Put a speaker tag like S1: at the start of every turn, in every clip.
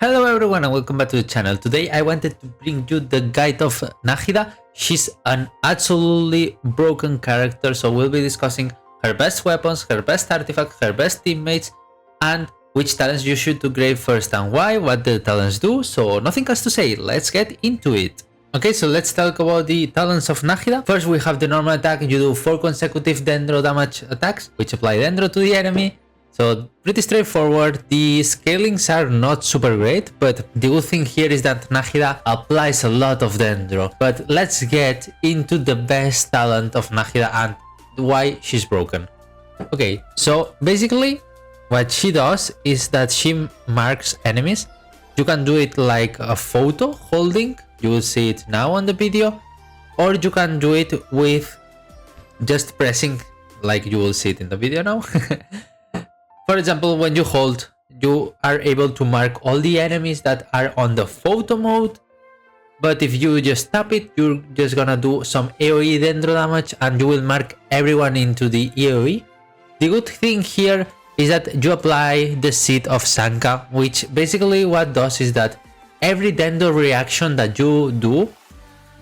S1: Hello everyone and welcome back to the channel. Today I wanted to bring you the guide of Nahida. She's an absolutely broken character, so we'll be discussing her best weapons, her best artifacts, her best teammates, and which talents you should upgrade first and why, what the talents do. So nothing else to say, let's get into it. Okay, so let's talk about the talents of Nahida. First we have the normal attack. You do 4 consecutive DENDRO damage attacks, which apply DENDRO to the enemy. So pretty straightforward. The scalings are not super great, but the good thing here is that Nahida applies a lot of DENDRO. But let's get into the best talent of Nahida and why she's broken. Okay, so basically what she does is that she marks enemies. You can do it like a photo holding, you will see it now on the video, or you can do it with just pressing like you will see it in the video now. For example, when you hold, you are able to mark all the enemies that are on the photo mode. But if you just tap it, you're just gonna do some AoE DENDRO damage and you will mark everyone into the AoE. The good thing here is that you apply the Seed of Sanka, which basically what does is that every DENDRO reaction that you do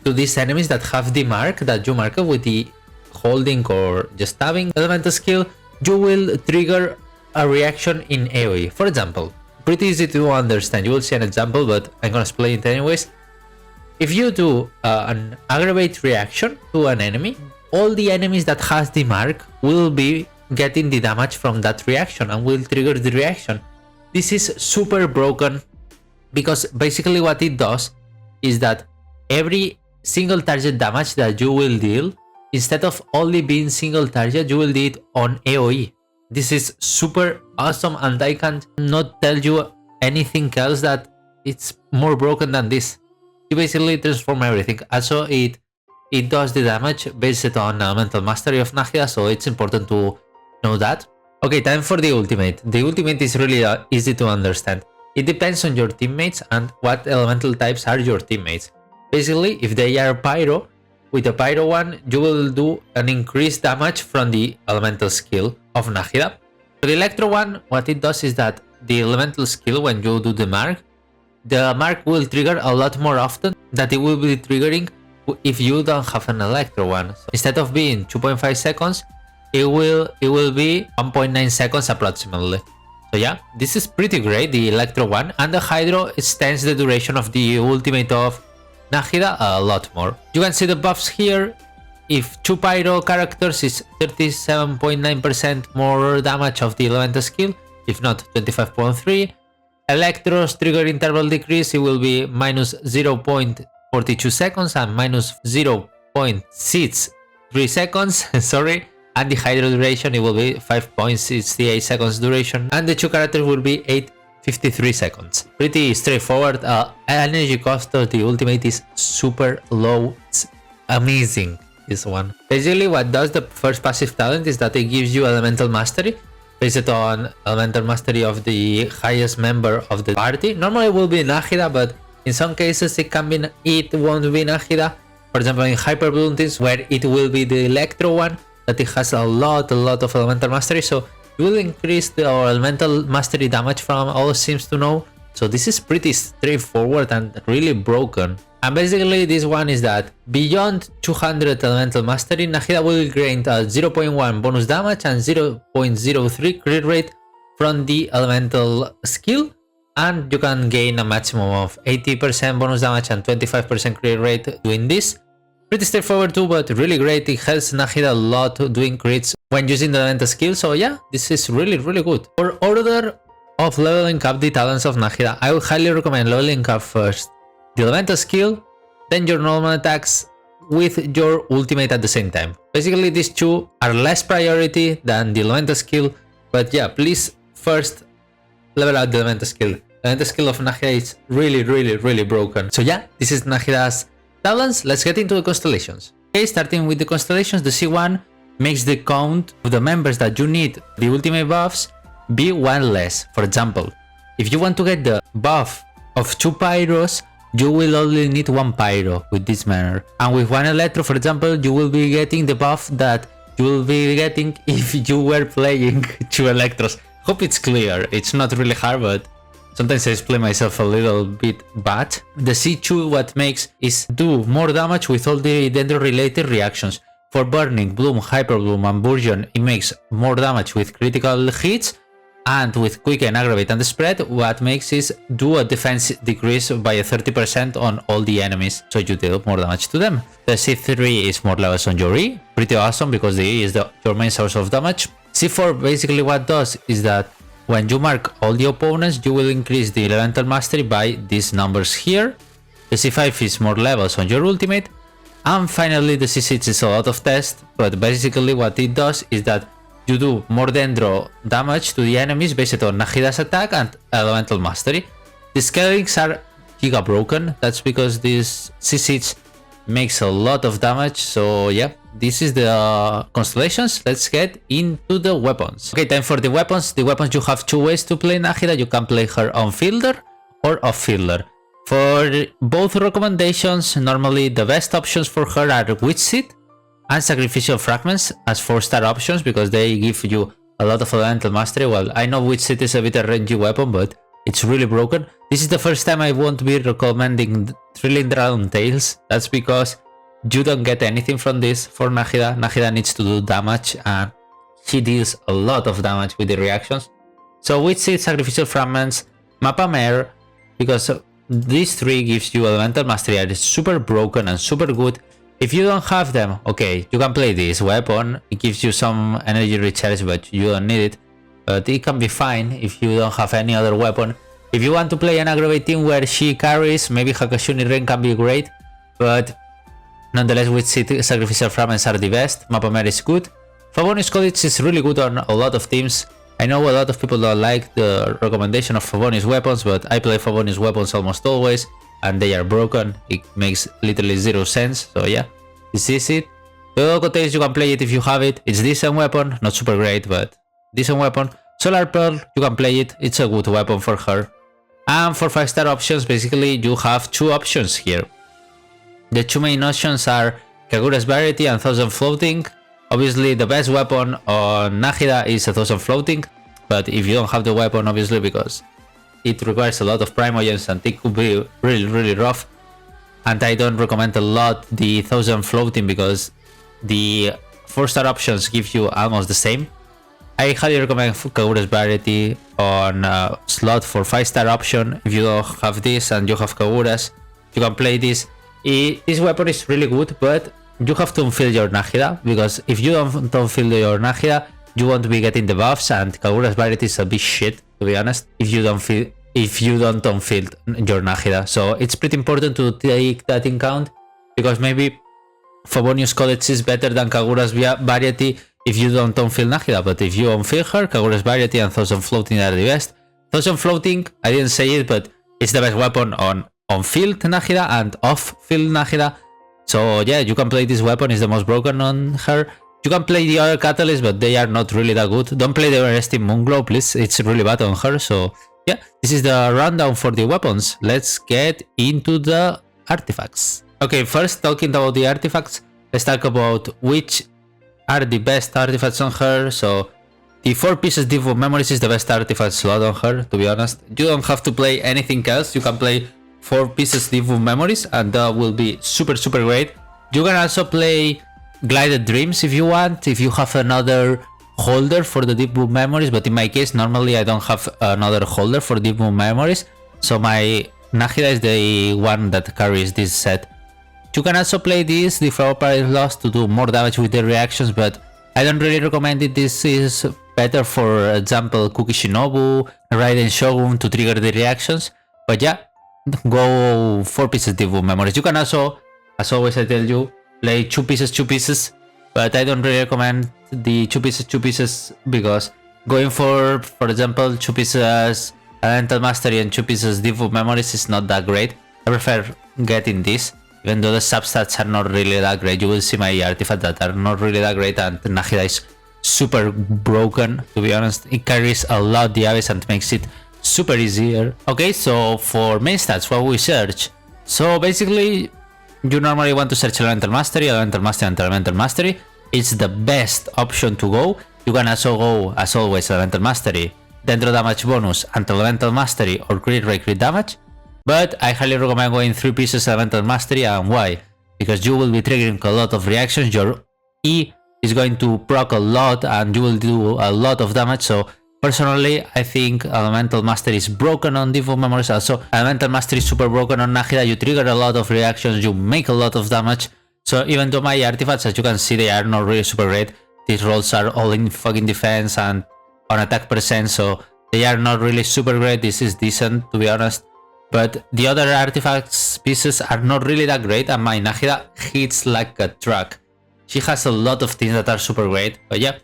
S1: to these enemies that have the mark that you mark with the holding or just tabbing elemental skill, you will trigger a reaction in AoE. For example, pretty easy to understand, you will see an example, but I'm gonna explain it anyways. If you do an Aggravate reaction to an enemy, all the enemies that has the mark will be getting the damage from that reaction and will trigger the reaction. This is super broken because basically what it does is that every single target damage that you will deal, instead of only being single target, you will do it on AoE. This is super awesome and I can't not tell you anything else that it's more broken than this. You basically transform everything. Also it does the damage based on elemental mastery of Nahida, so it's important to know that. Okay, time for the ultimate. The ultimate is really easy to understand. It depends on your teammates and what elemental types are your teammates. Basically, if they are Pyro, with the Pyro one, you will do an increased damage from the elemental skill of Nahida. For the Electro one, what it does is that the elemental skill, when you do the mark will trigger a lot more often than it will be triggering if you don't have an Electro one. So instead of being 2.5 seconds, it will be 1.9 seconds approximately. So yeah, this is pretty great, the Electro one, and the Hydro extends the duration of the ultimate of Nahida a lot more. You can see the buffs here. If 2 Pyro characters is 37.9% more damage of the elemental skill, if not 25.3. Electro's trigger interval decrease, it will be minus 0.42 seconds and minus 0.63 seconds, sorry. And the Hydro duration, it will be 5.68 seconds duration, and the 2 characters will be 8.53 seconds. Pretty straightforward. Energy cost of the ultimate is super low. It's amazing, this one. Basically what does the first passive talent is that it gives you elemental mastery based on elemental mastery of the highest member of the party. Normally it will be Nahida, but in some cases it won't be Nahida. For example, in Hyperbloom teams where it will be the Electro one, that it has a lot of elemental mastery, so you will increase the elemental mastery damage from all seems to know. So this is pretty straightforward and really broken. And basically this one is that beyond 200 elemental mastery, Nahida will gain a 0.1 bonus damage and 0.03 crit rate from the elemental skill, and you can gain a maximum of 80% bonus damage and 25% crit rate doing this. Pretty straightforward too, but really great. It helps Nahida a lot doing crits when using the elemental skill, so yeah, this is really good. For order of leveling up the talents of Nahida, I would highly recommend leveling up first the elemental skill, then your normal attacks with your ultimate at the same time. Basically these two are less priority than the elemental skill, but yeah, please first level out the elemental skill. The elemental skill of Nahida is really broken. So yeah, this is Nahida's talents. Let's get into the constellations. Okay, starting with the constellations, the C1 makes the count of the members that you need the ultimate buffs be 1 less. For example, if you want to get the buff of 2 Pyros, you will only need 1 Pyro with this manner. And with 1 Electro, for example, you will be getting the buff that you will be getting if you were playing 2 Electros. Hope it's clear. It's not really hard, but Sometimes I explain myself a little bit bad. The C2 what makes is do more damage with all the Dendro related reactions. For Burning, Bloom, Hyperbloom and Burgeon, it makes more damage with critical hits. And with quicken, aggravate and spread, what makes is do a defense decrease by 30% on all the enemies, so you deal more damage to them. The C3 is more levels on your E, pretty awesome because the E is your main source of damage. C4 basically what does is that when you mark all the opponents, you will increase the elemental mastery by these numbers here. The C5 is more levels on your ultimate. And finally the C6 is a lot of test, but basically what it does is that you do more Dendro damage to the enemies based on Nahida's attack and elemental mastery. The scalings are giga broken, that's because this C6 makes a lot of damage, so yeah, this is the Constellations. Let's get into the weapons. Okay, time for the weapons. The weapons, you have two ways to play Nahida. You can play her on fielder or off fielder. For both recommendations, normally the best options for her are Witch Seed and Sacrificial Fragments as 4-star options because they give you a lot of elemental mastery. Well, I know Witch Seed is a bit a rangy weapon, but it's really broken. This is the first time I won't be recommending Thrilling Dragon Tails. That's because you don't get anything from this for Nahida. Nahida needs to do damage and she deals a lot of damage with the reactions. So Witch Seed, Sacrificial Fragments, Mappa Mare, because these three gives you elemental mastery and it's super broken and super good. If you don't have them, okay, you can play this weapon. It gives you some energy recharge, but you don't need it. But it can be fine if you don't have any other weapon. If you want to play an Aggravate team where she carries, maybe Hakashuni Ren can be great. But nonetheless, with Sacrificial Fragments are the best. Mappa Mare is good. Favonius College is really good on a lot of teams. I know a lot of people don't like the recommendation of Favonius weapons, but I play Favonius weapons almost always. And they are broken. It makes literally zero sense. So yeah, this is it. The Tails, you can play it if you have it. It's decent weapon, not super great, but decent weapon. Solar Pearl, you can play it. It's a good weapon for her. And for 5-star options, basically you have two options here. The two main options are Kagura's Variety and 1000 Floating. Obviously the best weapon on Nahida is 1000 Floating, but if you don't have the weapon, obviously, because it requires a lot of Primogems and it could be really rough. And I don't recommend a lot the 1000 Floating because the 4-star options give you almost the same. I highly recommend Kagura's Variety on a slot for 5-star option. If you don't have this and you have Kagura's, you can play this. This weapon is really good, but you have to unfill your Nahida, because if you don't unfill your Nahida, you won't be getting the buffs, and Kagura's Variety is a bit shit, to be honest, if you don't unfill your Nahida. So it's pretty important to take that in count, because maybe Favonius College is better than Kagura's Variety if you don't unfill Nahida, but if you unfill her, Kagura's Variety and 1000 Floating are the best. 1000 Floating, I didn't say it, but it's the best weapon on field Nahida and off field Nahida. So yeah, you can play this weapon, it's the most broken on her. You can play the other catalysts, but they are not really that good. Don't play the Everlasting Moonglow, please, it's really bad on her. So yeah, this is the rundown for the weapons. Let's get into the artifacts. Okay, first talking about the artifacts, let's talk about which are the best artifacts on her. So the 4 pieces Deep of Memories is the best artifact slot on her, to be honest. You don't have to play anything else, you can play 4 pieces Deep of Memories and that will be super great. You can also play Glided Dreams if you want, if you have another holder for the Deep of Memories, but in my case normally I don't have another holder for Deep of Memories, so my Nahida is the one that carries this set. You can also play this, the Flower Paradise Lost, to do more damage with the reactions, but I don't really recommend it. This is better, for example, Kuki Shinobu, Raiden Shogun to trigger the reactions, but yeah, go 4 pieces Deep of Memories. You can also, as always I tell you, play 2 pieces, but I don't really recommend the 2 pieces because going for example 2 pieces Elemental Mastery and 2 pieces Deep of Memories is not that great. I prefer getting this, even though the substats are not really that great. You will see my artifacts that are not really that great, and Nahida is super broken, to be honest. It carries a lot the Abyss and makes it super easier. Okay, so for main stats, what we search. So basically, you normally want to search Elemental Mastery, and Elemental Mastery. It's the best option to go. You can also go, as always, Elemental Mastery, Dendro damage bonus and elemental mastery or crit rate crit damage, but I highly recommend going 3 pieces elemental mastery. And why? Because you will be triggering a lot of reactions, your E is going to proc a lot and you will do a lot of damage. So personally, I think elemental mastery is broken on default memories. Also, elemental mastery is super broken on Nahida. You trigger a lot of reactions, you make a lot of damage. So even though my artifacts, as you can see, they are not really super great, these rolls are all in fucking defense and on attack percent, so they are not really super great. This is decent, to be honest. But the other artifacts pieces are not really that great, and my Nahida hits like a truck. She has a lot of things that are super great, but yeah,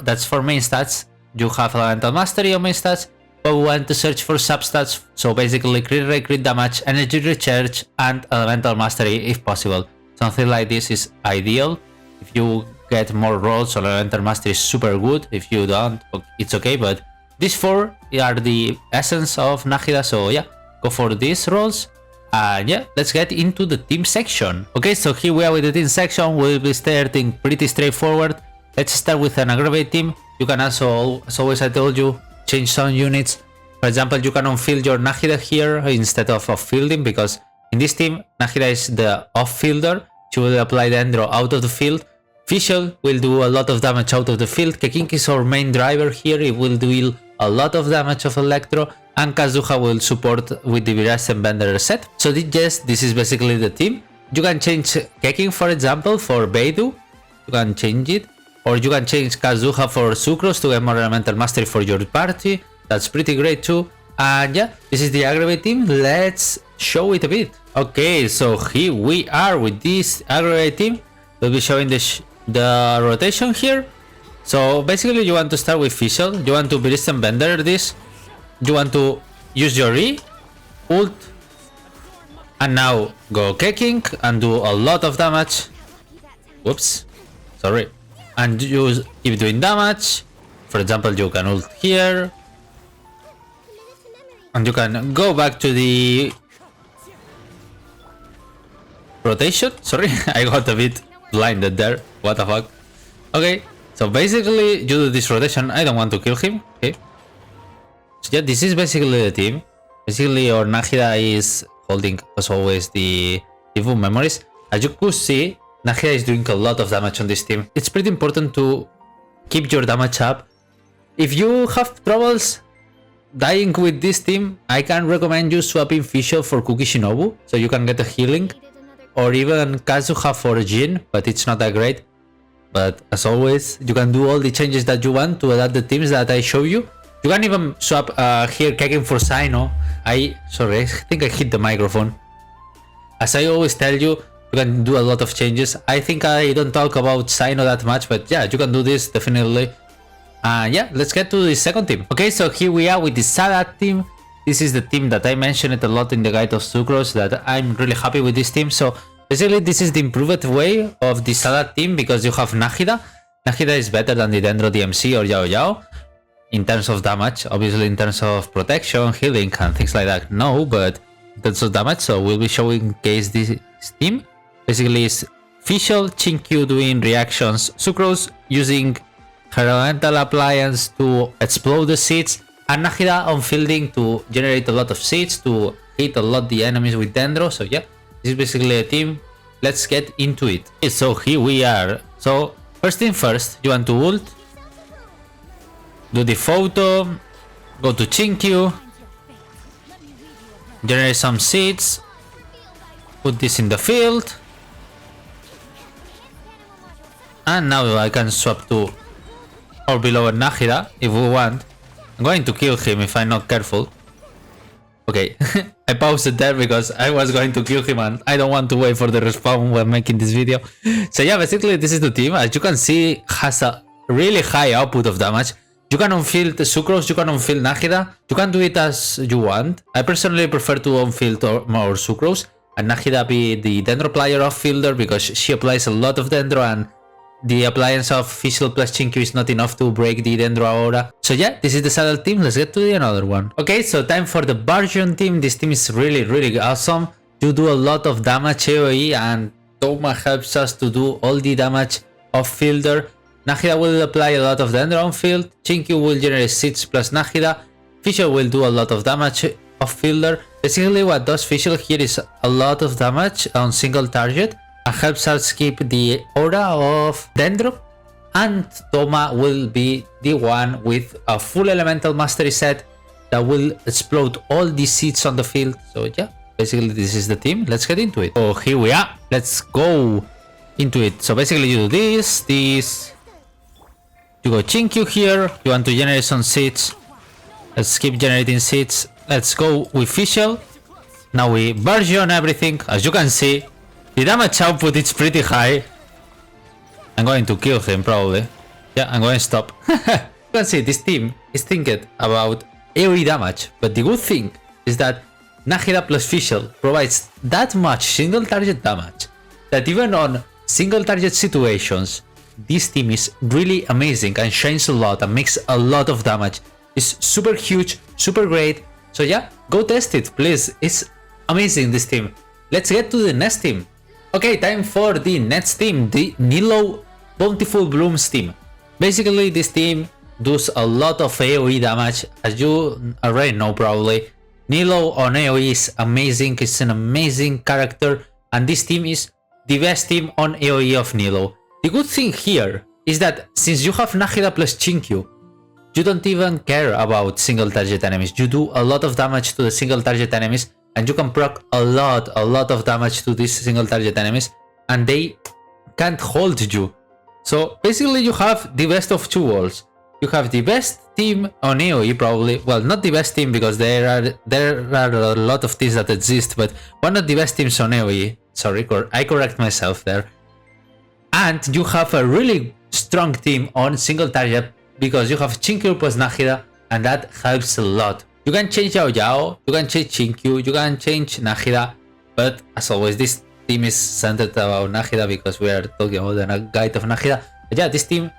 S1: that's for main stats. You have elemental mastery on main stats, but we want to search for substats, so basically crit rate, crit damage, energy recharge, and elemental mastery if possible. Something like this is ideal. If you get more rolls, elemental mastery is super good. If you don't, it's okay, but these 4 are the essence of Nahida, so yeah, go for these rolls. And yeah, let's get into the team section. Okay, so here we are with the team section. We'll be starting pretty straightforward. Let's start with an Aggravate team. You can also, as always I told you, change some units. For example, you can on-field your Nahida here instead of off-fielding, because in this team, Nahida is the off-fielder. She will apply Dendro out of the field. Fischl will do a lot of damage out of the field. Quicken is our main driver here. It will deal a lot of damage of Electro. And Kazuha will support with the Virasen Bender set. So yes, this is basically the team. You can change Quicken, for example, for Beidou. You can change it. Or you can change Kazuha for Sucrose to get more elemental mastery for your party. That's pretty great too. And yeah, this is the Aggravate team. Let's show it a bit. Okay, so here we are with this Aggravate team. We'll be showing the rotation here. So basically you want to start with Fischl. You want to Virasen Bender this. You want to use your E, ult, and now go Quicken and do a lot of damage. Whoops, sorry. And you keep doing damage. For example, you can ult here. And you can go back to the rotation. Sorry, I got a bit blinded there. What the fuck? Okay, so basically you do this rotation. I don't want to kill him. Okay. So yeah, this is basically the team. Basically, our Nahida is holding, as always, the evil memories. As you could see, Nahida is doing a lot of damage on this team. It's pretty important to keep your damage up. If you have troubles dying with this team, I can recommend you swapping Fischl for Cookie Shinobu, so you can get a healing. Or even Kazuha for Jin, but it's not that great. But as always, you can do all the changes that you want to adapt the teams that I show you. You can even swap here Quicken for Sino. Sorry, I think I hit the microphone. As I always tell you, you can do a lot of changes. I think I don't talk about Sino that much, but yeah, you can do this definitely. Yeah, let's get to the second team. Okay, so here we are with the Sadat team. This is the team that I mentioned it a lot in the guide of Sucrose, that I'm really happy with this team. So basically this is the improved way of the Sadat team, because you have Nahida. Nahida is better than the Dendro DMC or Yao Yao in terms of damage. Obviously in terms of protection, healing and things like that, no, but in terms of damage. So we'll be showing case this team. Basically it's Fischl, Chinkyu doing reactions, Sucrose using her elemental appliance to explode the seeds, and Nahida on fielding to generate a lot of seeds to hit a lot the enemies with Dendro. So yeah, this is basically a team. Let's get into it. Okay, so here we are. So first thing first, you want to ult, do the photo, go to Chinkyu, generate some seeds, put this in the field, and now I can swap to or below Nahida if we want. I'm going to kill him if I'm not careful. Okay, I paused it there because I was going to kill him and I don't want to wait for the respawn when making this video. So yeah, basically this is the team. As you can see, has a really high output of damage. You can on-field Sucrose, you can on-field Nahida. You can do it as you want. I personally prefer to on-field more Sucrose and Nahida be the Dendro player off-fielder because she applies a lot of Dendro and the appliance of Fischl plus Chinkyu is not enough to break the Dendro aura. So yeah, this is the Saddle team. Let's get to the another one. Okay, so time for the Burgeon team. This team is really awesome. You do a lot of damage AoE and Toma helps us to do all the damage off fielder. Nahida will apply a lot of DENDRO on field. Chinkyu will generate seeds plus Nahida. Fischl will do a lot of damage off fielder. Basically what does Fischl here is a lot of damage on single target and helps us keep the aura of DENDRO. And Toma will be the one with a full elemental mastery set that will explode all the seeds on the field. So yeah, basically this is the team. Let's get into it. Oh, here we are. Let's go into it. So basically you do this. You go Chinkyu here. You want to generate some seeds. Let's keep generating seeds. Let's go with Fischl. Now we Burgeon everything. As you can see, the damage output is pretty high. I'm going to kill him probably. Yeah, I'm going to stop. You can see this team is thinking about AoE damage. But the good thing is that Nahida plus Fischl provides that much single target damage that even on single target situations, this team is really amazing and shines a lot and makes a lot of damage. It's super huge, super great. So yeah, go test it, please. It's amazing, this team. Let's get to the next team. Okay, time for the next team, the Nilou Bountiful Blooms team. Basically, this team does a lot of AoE damage, as you already know probably. Nilou on AoE is amazing, it's an amazing character, and this team is the best team on AoE of Nilou. The good thing here is that since you have Nahida plus Chinkyu, you don't even care about single target enemies. You do a lot of damage to the single target enemies, and you can proc a lot of damage to these single target enemies, and they can't hold you. So basically you have the best of two worlds. You have the best team on AoE probably, well, not the best team because there are a lot of teams that exist, but one of the best teams on AoE. Sorry, I correct myself there. And you have a really strong team on single target because you have Chinkyu plus Nahida, and that helps a lot. You can change Yao Yao, you can change Chinkyu, you can change Nahida, but as always this team is centered about Nahida because we are talking about the guide of Nahida. But yeah, this team,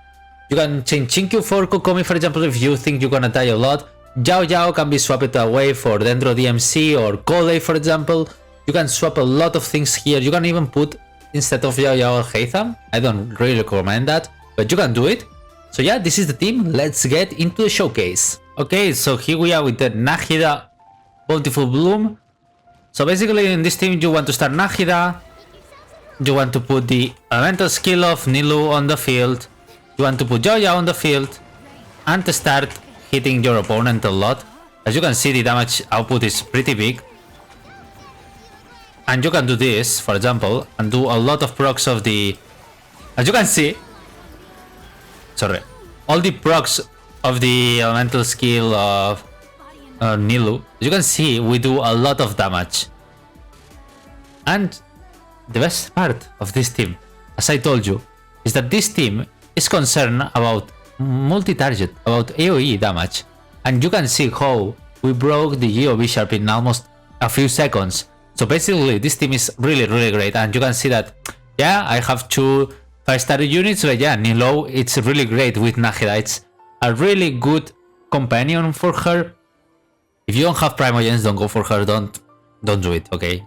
S1: you can change Chinkyu for Kokomi, for example, if you think you're gonna die a lot. Yao Yao can be swapped away for DENDRO DMC or Kole, for example. You can swap a lot of things here. You can even put, instead of Yao Yao, Heitham. I don't really recommend that, but you can do it. So yeah, this is the team. Let's get into the showcase. Okay, so here we are with the Nahida Bountiful Bloom. So basically in this team you want to start Nahida. You want to put the elemental skill of Nilou on the field. You want to put Yao Yao on the field and to start hitting your opponent a lot. As you can see, the damage output is pretty big. And you can do this, for example, and do a lot of procs of the... As you can see... Sorry. All the procs of the elemental skill of Nilou. As you can see, we do a lot of damage. And the best part of this team, as I told you, is that this team is concerned about multi-target, about AoE damage. And you can see how we broke the GOB sharp in almost a few seconds. So basically this team is really great, and you can see that, yeah, I have 2 5-star units, but yeah, Nilou, it's really great with Nahida. It's a really good companion for her. If you don't have Primogens, don't go for her, don't do it, okay?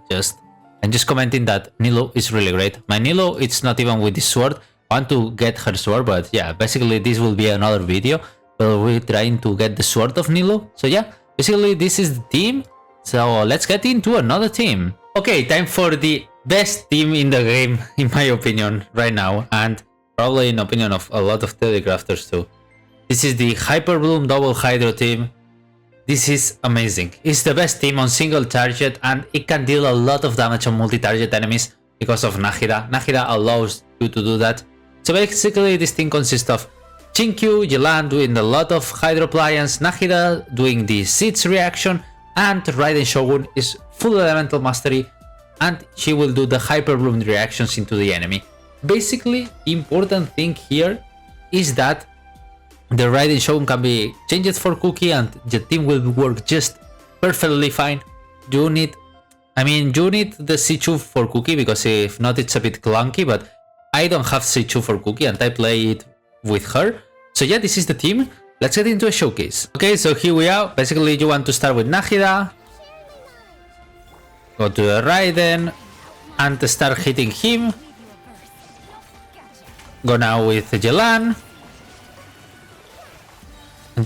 S1: I'm just commenting that Nilou is really great. My Nilou, it's not even with this sword. I want to get her sword, but yeah, basically this will be another video where we're trying to get the sword of Nilou. So yeah, basically this is the team. So let's get into another team. Okay, time for the best team in the game, in my opinion, right now, and probably in opinion of a lot of Telecrafters too. This is the Hyperbloom Double Hydro team. This is amazing. It's the best team on single target, and it can deal a lot of damage on multi-target enemies because of Nahida. Nahida allows you to do that. So basically this team consists of Chinkyu, Yelan doing a lot of Hydro Appliance, Nahida doing the Seeds reaction, and Raiden Shogun is full elemental mastery, and she will do the Hyperbloom reactions into the enemy. Basically, the important thing here is that the Raiden Shogun can be changed for Cookie and the team will work just perfectly fine. You need the C2 for Cookie because if not it's a bit clunky, but I don't have C2 for Cookie and I play it with her. So yeah, this is the team. Let's get into a showcase. Okay, so here we are. Basically, you want to start with Nahida. Go to the Raiden and start hitting him. Go now with Yelan.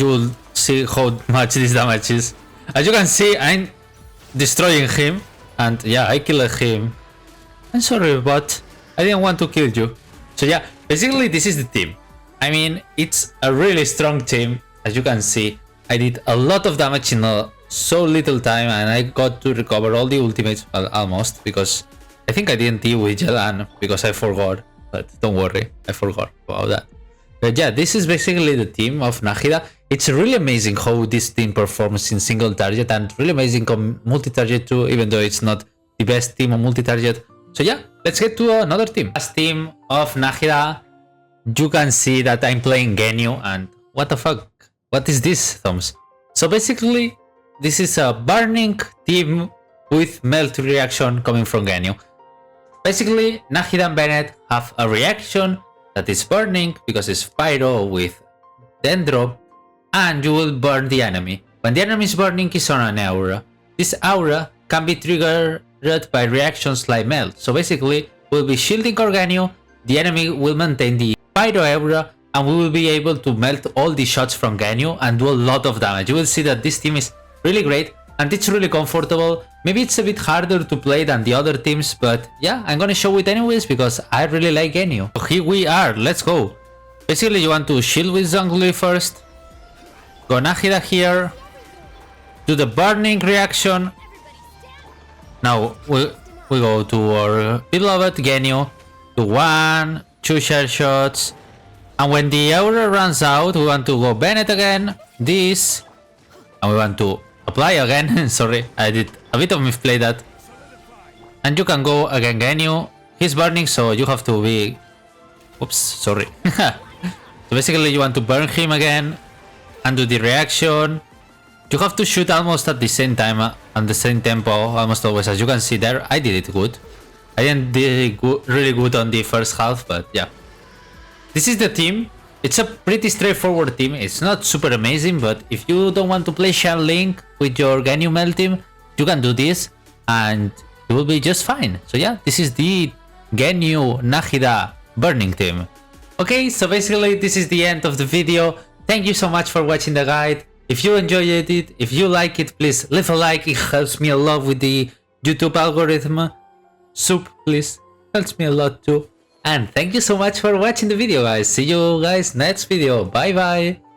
S1: and you will see how much this damage is. As you can see, I'm destroying him, and yeah, I killed him. I'm sorry, but I didn't want to kill you. So yeah, basically this is the team. I mean, it's a really strong team. As you can see, I did a lot of damage in so little time, and I got to recover all the ultimates, well, almost, because I think I didn't deal with Jelan because I forgot. But don't worry, I forgot about that. But yeah, this is basically the team of Nahida. It's really amazing how this team performs in single target, and really amazing on multi-target too, even though it's not the best team on multi-target. So yeah, let's get to another team. Last team of Nahida, you can see that I'm playing Genyu, and what the fuck? What is this, Zoms? So basically, this is a burning team with melt reaction coming from Genyu. Basically, Nahida and Bennett have a reaction that is burning because it's pyro with DENDRO, and you will burn the enemy. When the enemy is burning, it's on an aura. This aura can be triggered by reactions like melt. So basically, we'll be shielding our Genyu, the enemy will maintain the pyro aura, and we will be able to melt all the shots from Genyu and do a lot of damage. You will see that this team is really great, and it's really comfortable. Maybe it's a bit harder to play than the other teams, but yeah, I'm gonna show it anyways because I really like Genyu. So here we are, let's go. Basically, you want to shield with Zhongli first. Go Nahida here. Do the burning reaction. Now we go to our beloved Genyu. Do 1, 2 shell shots. And when the aura runs out, we want to go Bennett again. This. And we want to apply again. Sorry, I did a bit of misplay that. And you can go again Genyu. He's burning, so you have to be... Oops, sorry. So basically you want to burn him again and do the reaction. You have to shoot almost at the same time and the same tempo almost always. As you can see there, I did it good. I didn't do it really good on the first half, but yeah. This is the team. It's a pretty straightforward team. It's not super amazing, but if you don't want to play Shan Link with your Genyu Mel team, you can do this and it will be just fine. So yeah, this is the Genyu Nahida burning team. Okay, so basically this is the end of the video. Thank you so much for watching the guide. If you enjoyed it, if you like it, please leave a like. It helps me a lot with the YouTube algorithm. Sub, please, helps me a lot too. And thank you so much for watching the video, guys. See you guys next video. Bye bye.